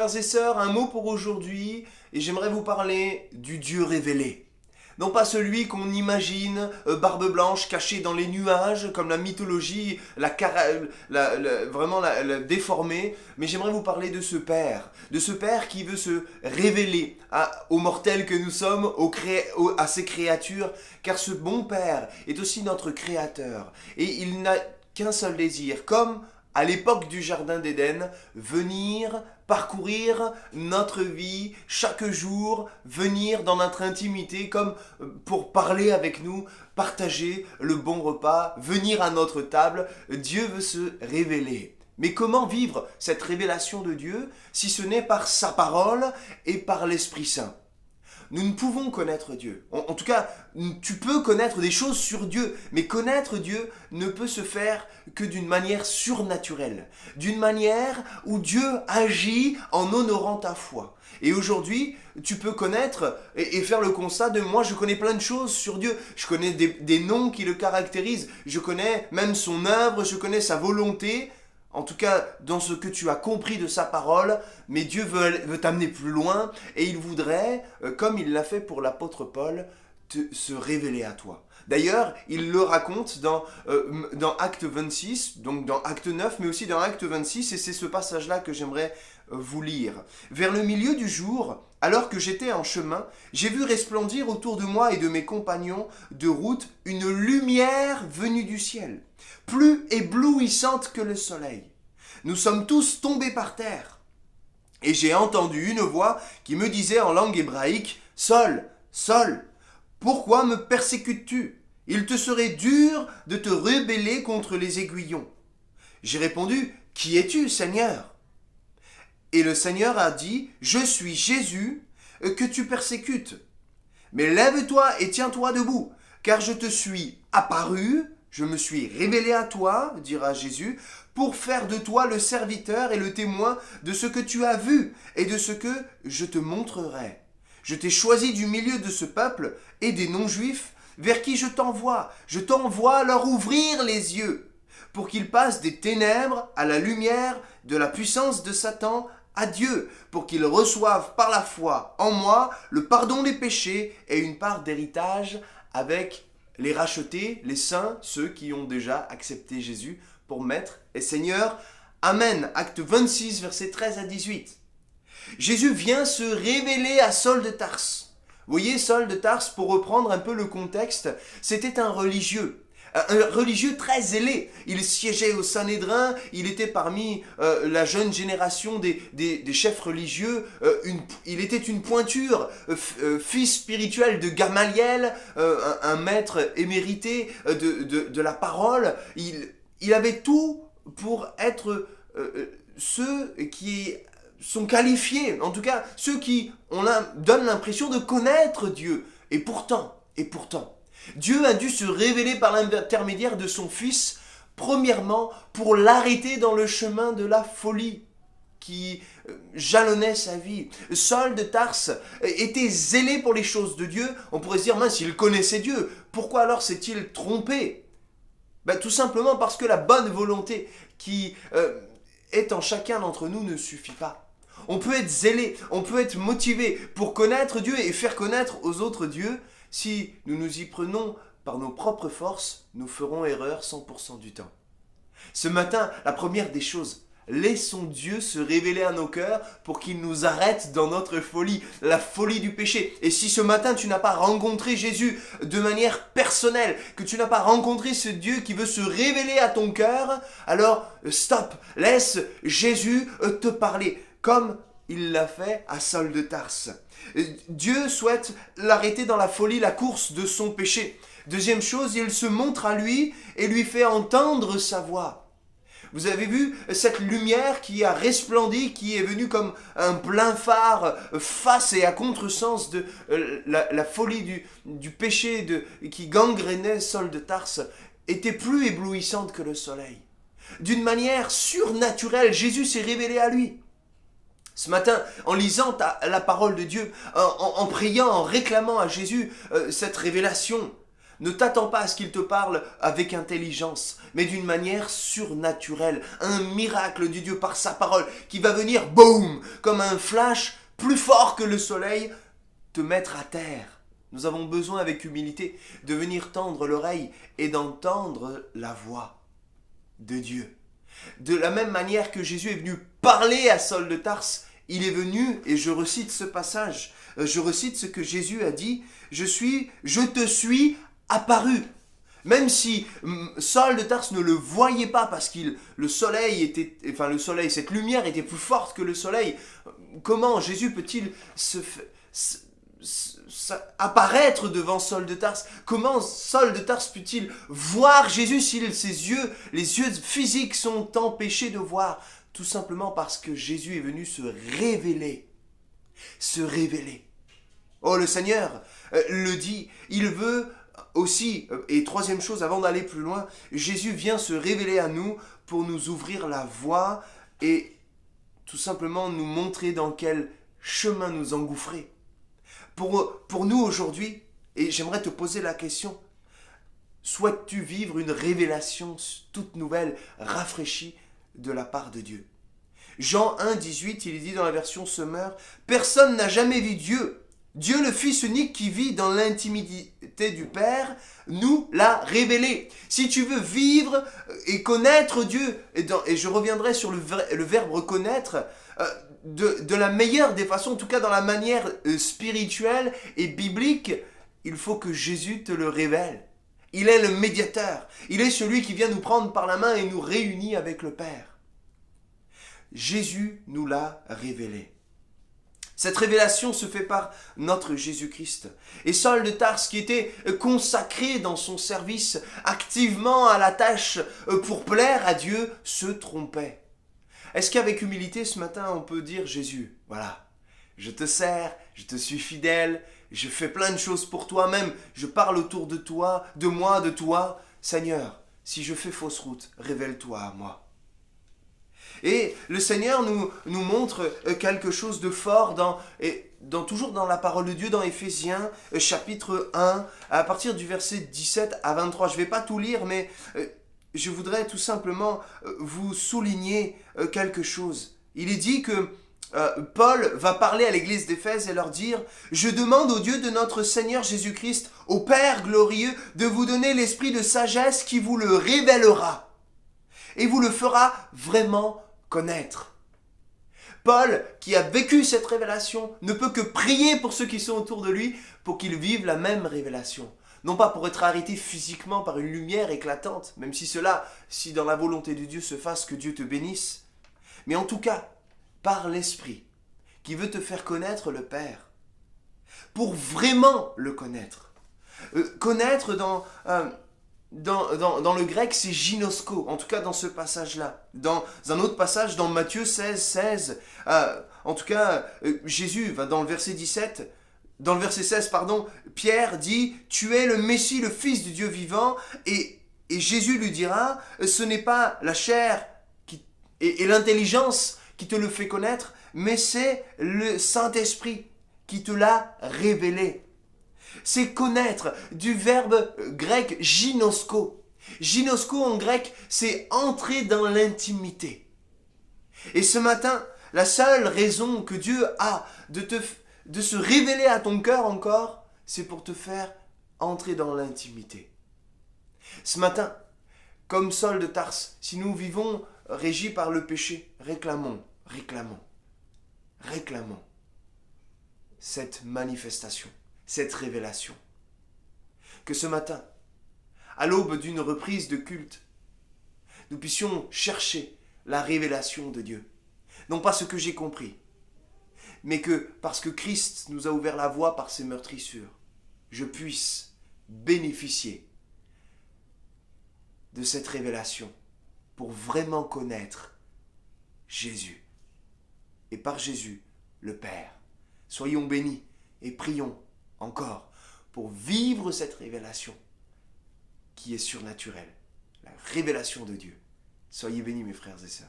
frères et sœurs, un mot pour aujourd'hui, et j'aimerais vous parler du Dieu révélé. Non pas celui qu'on imagine, barbe blanche cachée dans les nuages, comme la mythologie vraiment la déformée, mais j'aimerais vous parler de ce Père qui veut se révéler aux mortels que nous sommes, à ses créatures, car ce bon Père est aussi notre Créateur, et il n'a qu'un seul désir, comme à l'époque du Jardin d'Éden, venir parcourir notre vie chaque jour, venir dans notre intimité comme pour parler avec nous, partager le bon repas, venir à notre table. Dieu veut se révéler. Mais comment vivre cette révélation de Dieu si ce n'est par sa parole et par l'Esprit Saint ? Nous ne pouvons connaître Dieu. En tout cas, tu peux connaître des choses sur Dieu, mais connaître Dieu ne peut se faire que d'une manière surnaturelle, d'une manière où Dieu agit en honorant ta foi. Et aujourd'hui, tu peux connaître et faire le constat de moi, je connais plein de choses sur Dieu. Je connais des noms qui le caractérisent. Je connais même son œuvre, je connais sa volonté. En tout cas, dans ce que tu as compris de sa parole, mais Dieu veut t'amener plus loin et il voudrait, comme il l'a fait pour l'apôtre Paul, se révéler à toi. D'ailleurs, il le raconte dans Acte 26, donc dans Acte 9, mais aussi dans Acte 26, et c'est ce passage-là que j'aimerais vous lire. Vers le milieu du jour, alors que j'étais en chemin, j'ai vu resplendir autour de moi et de mes compagnons de route une lumière venue du ciel, plus éblouissante que le soleil. Nous sommes tous tombés par terre. Et j'ai entendu une voix qui me disait en langue hébraïque, « Saul, Saul, pourquoi me persécutes-tu ? Il te serait dur de te rebeller contre les aiguillons. » J'ai répondu, « Qui es-tu, Seigneur ?» Et le Seigneur a dit, « Je suis Jésus que tu persécutes. Mais lève-toi et tiens-toi debout, car je te suis apparu, je me suis révélé à toi, dira Jésus, pour faire de toi le serviteur et le témoin de ce que tu as vu et de ce que je te montrerai. Je t'ai choisi du milieu de ce peuple et des non-juifs vers qui je t'envoie. Je t'envoie à leur ouvrir les yeux pour qu'ils passent des ténèbres à la lumière de la puissance de Satan à Dieu, pour qu'ils reçoivent par la foi en moi le pardon des péchés et une part d'héritage avec les rachetés, les saints, ceux qui ont déjà accepté Jésus pour Maître et Seigneur. Amen. Acte 26, versets 13 à 18. Jésus vient se révéler à Saul de Tarse. Vous voyez, Saul de Tarse, pour reprendre un peu le contexte, c'était un religieux très zélé. Il siégeait au Sanhédrin, il était parmi la jeune génération des chefs religieux, il était une pointure, fils spirituel de Gamaliel, un maître émérité de la parole. Il avait tout pour être ceux qui sont qualifiés, en tout cas ceux qui donnent l'impression de connaître Dieu. Et pourtant, Dieu a dû se révéler par l'intermédiaire de son Fils, premièrement pour l'arrêter dans le chemin de la folie qui jalonnait sa vie. Saul de Tarse était zélé pour les choses de Dieu. On pourrait se dire, mince, il connaissait Dieu. Pourquoi alors s'est-il trompé ? Tout simplement parce que la bonne volonté qui est en chacun d'entre nous ne suffit pas. On peut être zélé, on peut être motivé pour connaître Dieu et faire connaître aux autres dieux. Si nous nous y prenons par nos propres forces, nous ferons erreur 100% du temps. Ce matin, la première des choses, laissons Dieu se révéler à nos cœurs pour qu'il nous arrête dans notre folie, la folie du péché. Et si ce matin tu n'as pas rencontré Jésus de manière personnelle, que tu n'as pas rencontré ce Dieu qui veut se révéler à ton cœur, alors stop, laisse Jésus te parler, comme il l'a fait à Saul de Tarse. Dieu souhaite l'arrêter dans la folie, la course de son péché. Deuxième chose, il se montre à lui et lui fait entendre sa voix. Vous avez vu cette lumière qui a resplendi, qui est venue comme un plein phare face et à contresens de la folie du péché qui gangrénait Saul de Tarse, était plus éblouissante que le soleil. D'une manière surnaturelle, Jésus s'est révélé à lui. Ce matin, en lisant la parole de Dieu, en priant, en réclamant à Jésus cette révélation, Ne t'attends pas à ce qu'il te parle avec intelligence, mais d'une manière surnaturelle. Un miracle du Dieu par sa parole qui va venir, boum, comme un flash plus fort que le soleil, te mettre à terre. Nous avons besoin avec humilité de venir tendre l'oreille et d'entendre la voix de Dieu. De la même manière que Jésus est venu parler à Saul de Tarse, il est venu, et je recite ce passage, je recite ce que Jésus a dit, je te suis apparu. Même si Saul de Tarse ne le voyait pas parce que le soleil, cette lumière était plus forte que le soleil, comment Jésus peut-il apparaître devant Saul de Tarse? Comment Saul de Tarse peut-il voir Jésus si les yeux physiques sont empêchés de voir? Tout simplement parce que Jésus est venu se révéler. Se révéler. Oh, le Seigneur le dit, il veut aussi, et troisième chose, avant d'aller plus loin, Jésus vient se révéler à nous pour nous ouvrir la voie et tout simplement nous montrer dans quel chemin nous engouffrer. Pour nous aujourd'hui, et j'aimerais te poser la question, souhaites-tu vivre une révélation toute nouvelle, rafraîchie de la part de Dieu? Jean 1, 18, il est dit dans la version Semeur, « Personne n'a jamais vu Dieu. Dieu le Fils unique qui vit dans l'intimité du Père nous l'a révélé. » Si tu veux vivre et connaître Dieu, et je reviendrai sur le verbe reconnaître, de la meilleure des façons, en tout cas dans la manière spirituelle et biblique, il faut que Jésus te le révèle. Il est le médiateur. Il est celui qui vient nous prendre par la main et nous réunit avec le Père. Jésus nous l'a révélé. Cette révélation se fait par notre Jésus-Christ. Et Saul de Tarse, qui était consacré dans son service activement à la tâche pour plaire à Dieu, se trompait. Est-ce qu'avec humilité ce matin on peut dire Jésus, voilà, je te sers, je te suis fidèle, je fais plein de choses pour toi, même je parle autour de toi, de moi, de toi. Seigneur, si je fais fausse route, révèle-toi à moi. Et le Seigneur nous montre quelque chose de fort toujours dans la parole de Dieu, dans Éphésiens chapitre 1, à partir du verset 17 à 23. Je ne vais pas tout lire, mais je voudrais tout simplement vous souligner quelque chose. Il est dit que Paul va parler à l'église d'Éphèse et leur dire « Je demande au Dieu de notre Seigneur Jésus-Christ, au Père glorieux, de vous donner l'esprit de sagesse qui vous le révélera et vous le fera vraiment connaître. » Paul, qui a vécu cette révélation, ne peut que prier pour ceux qui sont autour de lui pour qu'ils vivent la même révélation. Non pas pour être arrêté physiquement par une lumière éclatante, même si si dans la volonté de Dieu se fasse, que Dieu te bénisse, mais en tout cas, par l'Esprit, qui veut te faire connaître le Père, pour vraiment le connaître. Connaître dans le grec, c'est ginosko, en tout cas dans ce passage-là. Dans un autre passage, dans Matthieu 16, 16, en tout cas, Jésus va dans le verset 17, dans le verset 16, Pierre dit « Tu es le Messie, le Fils du Dieu vivant » et Jésus lui dira « Ce n'est pas la chair et l'intelligence qui te le fait connaître, mais c'est le Saint-Esprit qui te l'a révélé. » C'est connaître, du verbe grec ginosko. Ginosko en grec, c'est entrer dans l'intimité. Et ce matin, la seule raison que Dieu a de se révéler à ton cœur encore, c'est pour te faire entrer dans l'intimité. Ce matin, comme Saul de Tarse, si nous vivons régis par le péché, réclamons cette manifestation, cette révélation. Que ce matin, à l'aube d'une reprise de culte, nous puissions chercher la révélation de Dieu. Non pas ce que j'ai compris, mais que parce que Christ nous a ouvert la voie par ses meurtrissures, je puisse bénéficier de cette révélation pour vraiment connaître Jésus. Et par Jésus, le Père. Soyons bénis et prions encore pour vivre cette révélation qui est surnaturelle, la révélation de Dieu. Soyez bénis mes frères et sœurs.